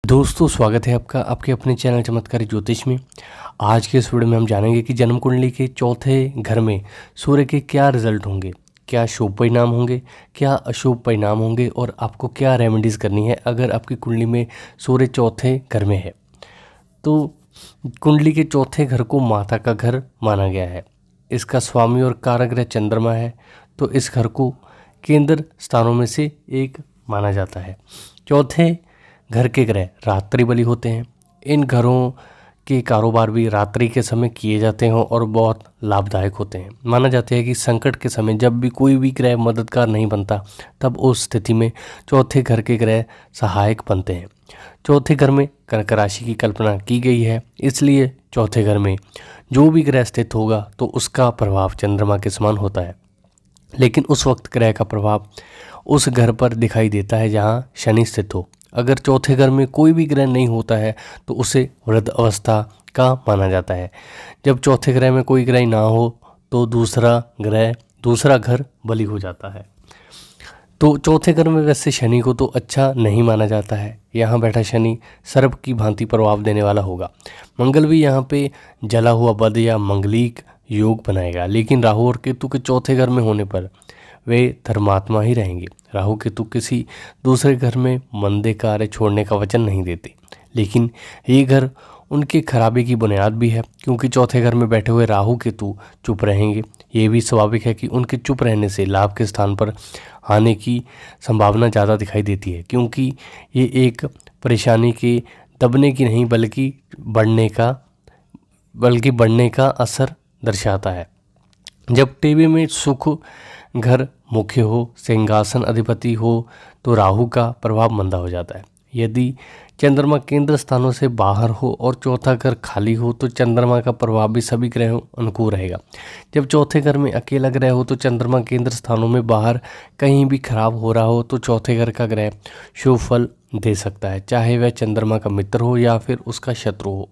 दोस्तों स्वागत है आपका आपके अपने चैनल चमत्कारी ज्योतिष में। आज के इस वीडियो में हम जानेंगे कि जन्म कुंडली के चौथे घर में सूर्य के क्या रिजल्ट होंगे, क्या शुभ परिणाम होंगे, क्या अशुभ परिणाम होंगे और आपको क्या रेमेडीज़ करनी है अगर आपकी कुंडली में सूर्य चौथे घर में है। तो कुंडली के चौथे घर को माता का घर माना गया है। इसका स्वामी और कारक ग्रह चंद्रमा है, तो इस घर को केंद्र स्थानों में से एक माना जाता है। चौथे घर के ग्रह रात्रि बली होते हैं। इन घरों के कारोबार भी रात्रि के समय किए जाते हैं और बहुत लाभदायक होते हैं। माना जाता है कि संकट के समय जब भी कोई भी ग्रह मददगार नहीं बनता, तब उस स्थिति में चौथे घर के ग्रह सहायक बनते हैं। चौथे घर में कर्क राशि की कल्पना की गई है, इसलिए चौथे घर में जो भी ग्रह स्थित होगा तो उसका प्रभाव चंद्रमा के समान होता है। लेकिन उस वक्त ग्रह का प्रभाव उस घर पर दिखाई देता है जहाँ शनि स्थित हो। अगर चौथे घर में कोई भी ग्रह नहीं होता है तो उसे वृद्ध अवस्था का माना जाता है। जब चौथे ग्रह में कोई ग्रह ना हो तो दूसरा घर बली हो जाता है। तो चौथे घर में वैसे शनि को तो अच्छा नहीं माना जाता है। यहाँ बैठा शनि सर्प की भांति प्रभाव देने वाला होगा। मंगल भी यहाँ पे जला हुआ बद या मंगलिक योग बनाएगा, लेकिन राहु और केतु के चौथे घर में होने पर वे धर्मात्मा ही रहेंगे। राहु केतु किसी दूसरे घर में मंदे कार्य छोड़ने का वचन नहीं देते, लेकिन ये घर उनके खराबी की बुनियाद भी है, क्योंकि चौथे घर में बैठे हुए राहु केतु चुप रहेंगे। ये भी स्वाभाविक है कि उनके चुप रहने से लाभ के स्थान पर आने की संभावना ज़्यादा दिखाई देती है, क्योंकि ये एक परेशानी के दबने की नहीं बल्कि बढ़ने का असर दर्शाता है। जब टेबे में सुख घर मुख्य हो, सिंहासन अधिपति हो, तो राहु का प्रभाव मंदा हो जाता है। यदि चंद्रमा केंद्र स्थानों से बाहर हो और चौथा घर खाली हो तो चंद्रमा का प्रभाव भी सभी ग्रहों अनुकूल रहेगा। जब चौथे घर में अकेला ग्रह हो तो चंद्रमा केंद्र स्थानों में बाहर कहीं भी खराब हो रहा हो तो चौथे घर का ग्रह शुभ फल दे सकता है, चाहे वह चंद्रमा का मित्र हो या फिर उसका शत्रु हो।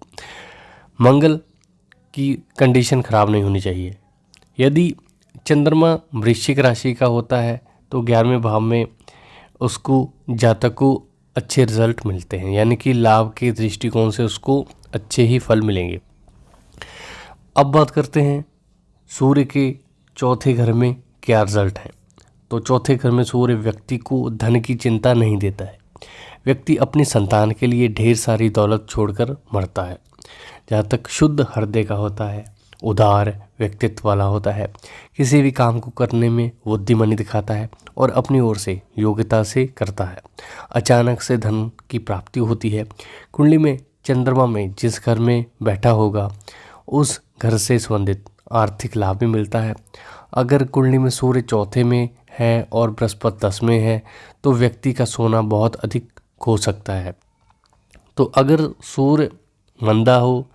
मंगल की कंडीशन खराब नहीं होनी चाहिए। यदि चंद्रमा वृश्चिक राशि का होता है तो 11वें भाव में उसको जातक को अच्छे रिजल्ट मिलते हैं, यानी कि लाभ के दृष्टिकोण से उसको अच्छे ही फल मिलेंगे। अब बात करते हैं सूर्य के चौथे घर में क्या रिजल्ट है। तो चौथे घर में सूर्य व्यक्ति को धन की चिंता नहीं देता है। व्यक्ति अपनी संतान के लिए ढेर सारी दौलत छोड़कर मरता है। जातक शुद्ध हृदय का होता है, उदार व्यक्तित्व वाला होता है, किसी भी काम को करने में बुद्धिमानी दिखाता है और अपनी ओर से योग्यता से करता है। अचानक से धन की प्राप्ति होती है। कुंडली में चंद्रमा में जिस घर में बैठा होगा उस घर से संबंधित आर्थिक लाभ भी मिलता है। अगर कुंडली में सूर्य चौथे में है और बृहस्पति 10 में है तो व्यक्ति का सोना बहुत अधिक खो सकता है। तो अगर सूर्य मंदा हो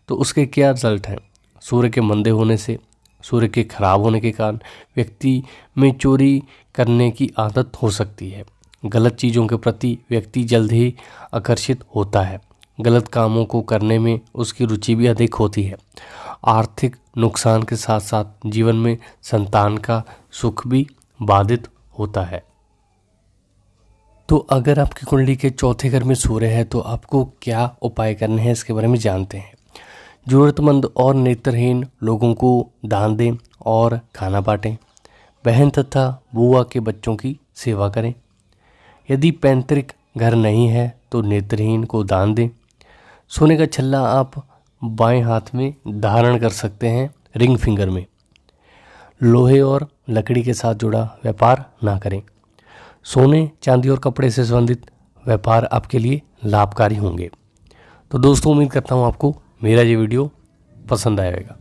तो उसके क्या रिजल्ट हैं। सूर्य के मंदे होने से, सूर्य के खराब होने के कारण व्यक्ति में चोरी करने की आदत हो सकती है। गलत चीज़ों के प्रति व्यक्ति जल्द ही आकर्षित होता है। गलत कामों को करने में उसकी रुचि भी अधिक होती है। आर्थिक नुकसान के साथ साथ जीवन में संतान का सुख भी बाधित होता है। तो अगर आपकी कुंडली के चौथे घर में सूर्य है तो आपको क्या उपाय करने हैं, इसके बारे में जानते हैं। ज़रूरतमंद और नेत्रहीन लोगों को दान दें और खाना बांटें। बहन तथा बुआ के बच्चों की सेवा करें। यदि पैतृक घर नहीं है तो नेत्रहीन को दान दें। सोने का छल्ला आप बाएं हाथ में धारण कर सकते हैं, रिंग फिंगर में। लोहे और लकड़ी के साथ जुड़ा व्यापार ना करें। सोने, चांदी और कपड़े से संबंधित व्यापार आपके लिए लाभकारी होंगे। तो दोस्तों, उम्मीद करता हूँ आपको मेरा ये वीडियो पसंद आएगा।